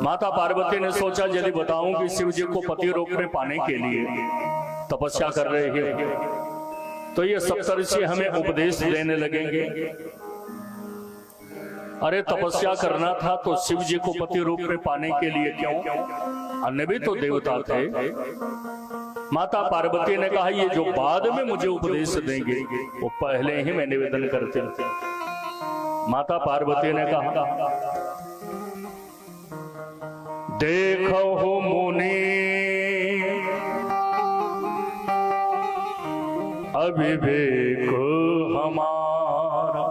माता पार्वती ने सोचा यदि बताऊं कि शिव जी को पति रूप में पाने के लिए तपस्या कर रहे हैं तो ये सप्तऋषि हमें उपदेश देने लगेंगे। अरे तपस्या करना था तो शिव जी को पति रूप में पाने के लिए क्यों, अन्य भी तो देवता थे। माता पार्वती ने कहा ये जो बाद में मुझे उपदेश देंगे वो पहले ही मैं निवेदन करती हूं। माता पार्वती ने कहा देखो हो मुनि अविवेक हमारा,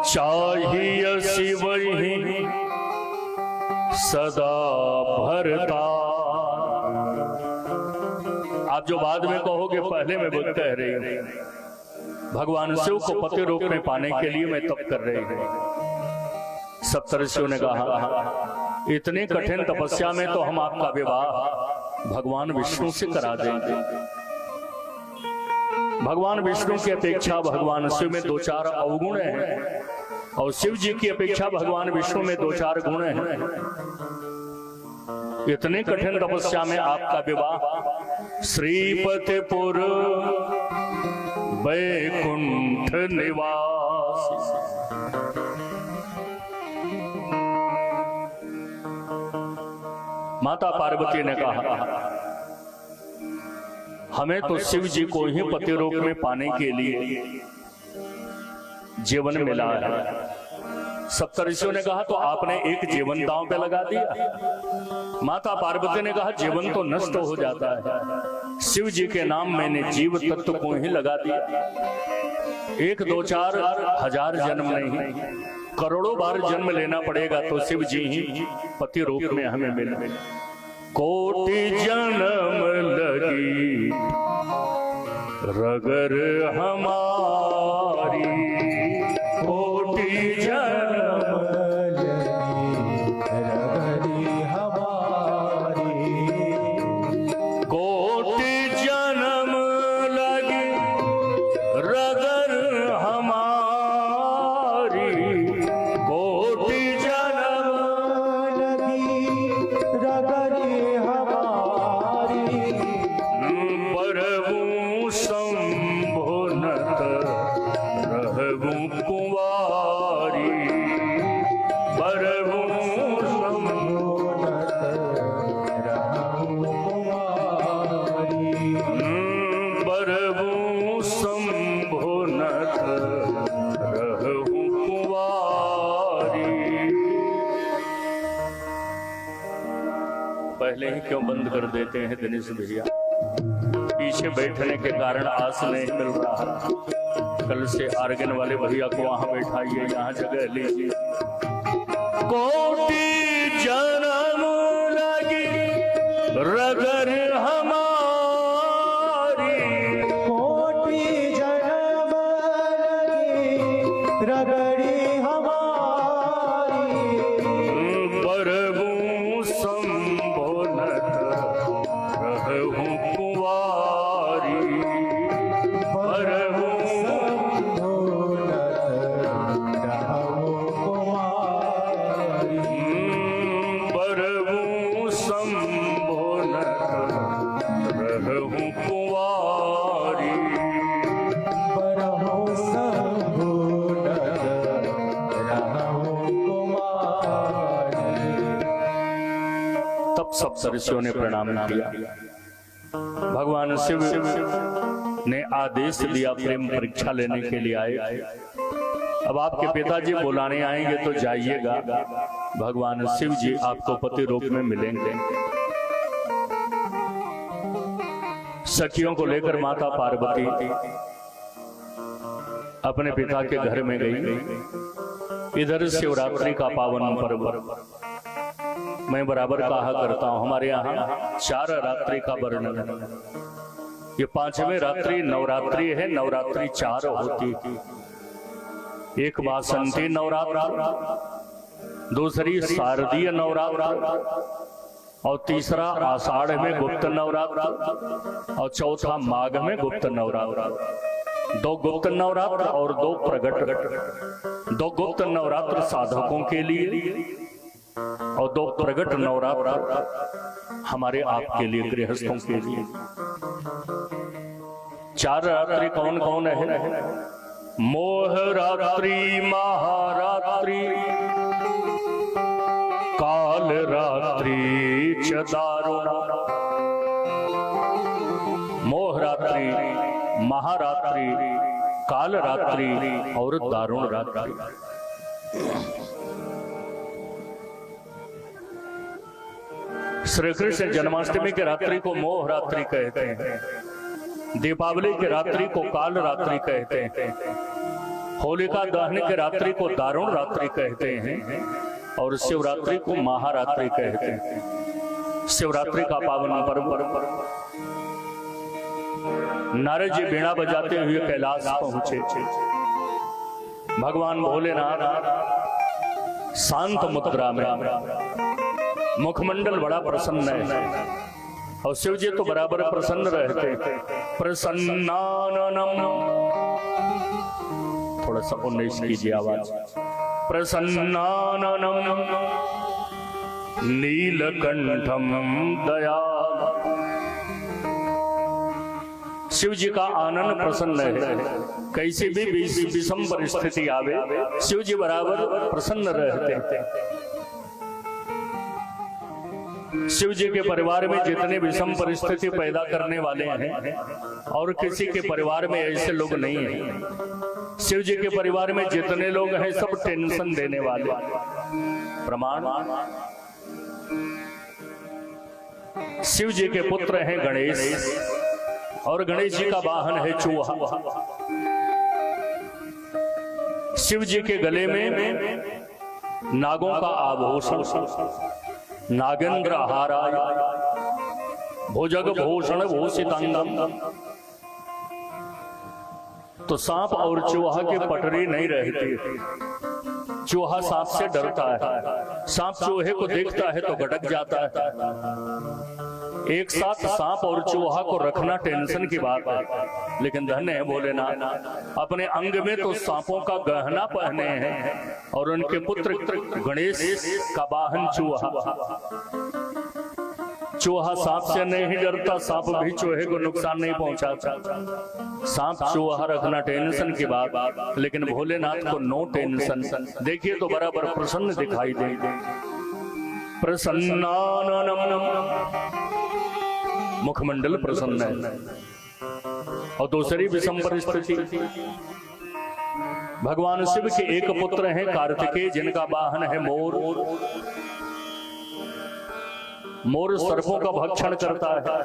चाहिए शिव ही सदा भरता। आप जो बाद में कहोगे पहले मैं बोल कह रही हूं, भगवान शिव को पति रूप में पाने के लिए मैं तप कर रही हूं। सप्तऋषियों ने कहा इतनी कठिन तपस्या में तो हम आपका विवाह भगवान विष्णु से करा देंगे। भगवान विष्णु की अपेक्षा भगवान शिव में 2-4 अवगुण हैं और शिव जी की अपेक्षा भगवान विष्णु में 2-4 गुण हैं। इतनी कठिन तपस्या में आपका विवाह श्रीपतिपुर वैकुंठ निवास। माता पार्वती ने कहा हमें तो शिव जी को ही पति रूप में पाने के लिए जीवन मिला है। सप्तऋषियों ने कहा तो आपने एक जीवन दांव पे लगा दिया। माता पार्वती ने कहा जीवन तो नष्ट हो जाता है, शिव जी के नाम मैंने जीव तत्व को ही लगा दिया। 1, 2, 4 हजार जन्म नहीं, करोड़ों बार जन्म लेना पड़ेगा तो शिव जी ही पति रूप में हमें मिले। कोटि जन्म लगी रगर हमारी, कोटि जन्म रगरी हमारी, कोटि जन्म लगी रगर हमारी, कोटि जन्म लगी रगरी हमारी, परवू संभुनत रहबू कुंवारी, परवू संभुनत रहूं कुमारी, परवू संभुनत रहबू कुंवारी। पहले ही क्यों बंद कर देते हैं दिनेश भैया, पीछे बैठने के कारण आस नहीं मिल रहा। कल से आर्गन वाले भैया को वहां बैठाइए, यहाँ जगह लीजिए। कोटि जन्म लगी रगर हमारी, कोटि जन्म लगी रगड़ी हमारी, परवू संभुनत रहूं कुंवारी, परवू संभुनत रहूं कुमारी, परवू संभुनत रहूं कुंवारी। परहु संभुनत रहूं कुमारी। तब सप्तऋषियों ने प्रणाम किया। भगवान शिव ने आदेश दिया प्रेम परीक्षा लेने के लिए आए। अब आपके पिताजी बुलाने आएंगे तो जाइएगा, भगवान शिव जी आपको पति रूप में मिलेंगे। सखियों को लेकर माता पार्वती अपने पिता के घर में गई। इधर शिवरात्रि का पावन पर्व, मैं बराबर कहा करता हूं हमारे यहाँ 4 रात्रि का वर्णन है। ये 5वें रात्रि नवरात्रि है, नवरात्रि 4 होती है। एक वासंती नवरात्र, दूसरी शारदीय नवरात्र और तीसरा आषाढ़ में गुप्त नवरात्र और चौथा माघ में गुप्त नवरात्र। 2 गुप्त नवरात्र और 2 प्रगट। दो गुप्त नवरात्र साधकों के लिए और दो प्रगट नवरात्र हमारे आपके लिए, गृहस्थों के लिए। चार रात्रि कौन कौन है? मोह रात्रि, महारात्रि, काल रात्रि च दारुणा। मोह रात्रि, महारात्रि, काल रात्रि और दारुण रात्रि। श्री कृष्ण जन्माष्टमी के रात्रि को मोह रात्रि कहते हैं, दीपावली के रात्रि को काल रात्रि कहते हैं, होलिका दहन के रात्रि को दारुण रात्रि कहते हैं और शिवरात्रि को महारात्रि कहते हैं। शिवरात्रि का पावन पर्व नारद जी बीणा बजाते हुए कैलाश पहुंचे। भगवान भोलेनाथ शांत मुद्रा में, मुखमंडल बड़ा प्रसन्न है और शिव जी तो बराबर प्रसन्न रहते। प्रसन्नाननम, थोड़ा सा 19 कीजिए आवाज। प्रसन्नाननम नीलकंठम दयाल। शिव जी का आनंद प्रसन्न है। कैसी भी विषम परिस्थिति आवे, शिव जी बराबर प्रसन्न रहते। शिव जी के परिवार में जितने विषम परिस्थिति पैदा करने वाले हैं और किसी के परिवार में ऐसे लोग नहीं हैं। शिव जी के परिवार में जितने लोग हैं सब टेंशन देने वाले। प्रमाण, शिव जी के पुत्र हैं गणेश और गणेश जी का वाहन है चूहा। शिव जी के गले में नागों का आभूषण, नागेंद्र हाराय भुजग भूषण भूषितांगम। तो सांप और चूहा की पटरी नहीं रहती। चूहा सांप से डरता है, सांप चूहे को देखता है तो गटक जाता है। एक साथ सांप और चूहा को रखना टेंशन की बात है, लेकिन धन्य है भोलेनाथ, अपने अंग में तो सांपों का गहना पहने हैं और उनके पुत्र गणेश का वाहन चूहा। चूहा सांप से नहीं डरता, सांप भी चूहे को नुकसान नहीं पहुंचाता। सांप चूहा रखना टेंशन की बात, लेकिन भोलेनाथ को नो टेंशन। देखिए तो बराबर प्रसन्न दिखाई देंगे। प्रसन्नाननम, मुखमंडल प्रसन्न है। और दूसरी विषम परिस्थिति, भगवान शिव के एक पुत्र हैं कार्तिकेय, जिनका वाहन है मोर। मोर सर्पों का भक्षण करता है,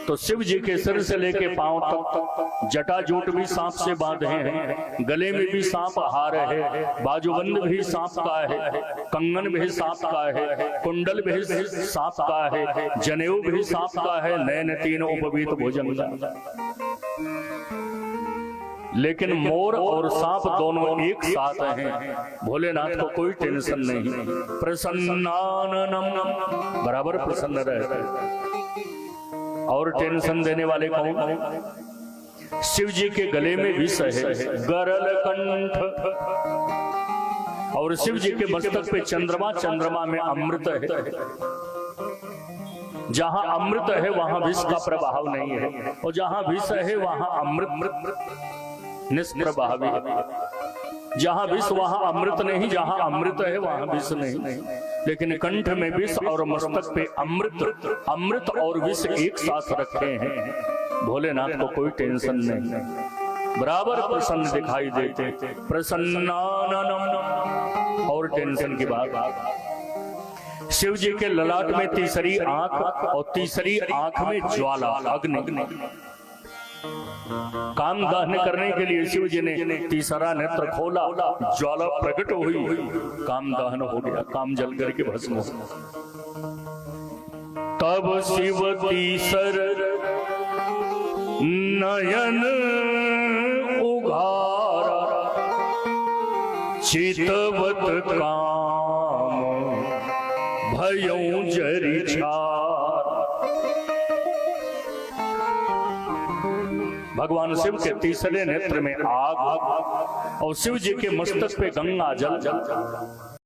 तो शिव जी के सिर से लेके पांव तक जटाजूट भी सांप से बांधे हैं, गले में भी सांप हार है, बाजूबंद भी सांप का है, कंगन भी सांप का है, कुंडल भी सांप का है, जनेऊ भी सांप का है, नयन तीन उपवीत भुजंग। लेकिन मोर और सांप दोनों एक साथ हैं, भोलेनाथ को कोई टेंशन नहीं। प्रसन्नाननम, बराबर प्रसन्न रहते। और टेंशन देने वाले कौन? शिव जी के गले में विष है, गरल कंठ, और शिव जी के मस्तक पे चंद्रमा, चंद्रमा में अमृत है। जहां अमृत है वहां विष का प्रभाव नहीं है, और जहां विष है वहां अमृत निष्प्रभावी है। जहां विष वहां अमृत नहीं, जहां अमृत है वहां विष नहीं। लेकिन कंठ में विष और मस्तक पे अमृत, अमृत और विष एक साथ रखे हैं। भोलेनाथ को कोई टेंशन नहीं, बराबर प्रसन्न दिखाई देते। प्रसन्नाननम, और टेंशन की बात। शिव जी के ललाट में तीसरी आंख, और तीसरी आंख में ज्वाला, अग्नि। काम दहन करने के लिए शिव जी ने तीसरा नेत्र खोला, ज्वाला प्रकट हुई, काम दहन हो गया, काम जल करके भस्म हो। तब शिव तीसर नयन उघारा, चितवत काम भयों जरि छार। भगवान शिव के तीसरे नेत्र में आग और शिव जी के मस्तक पे गंगा जल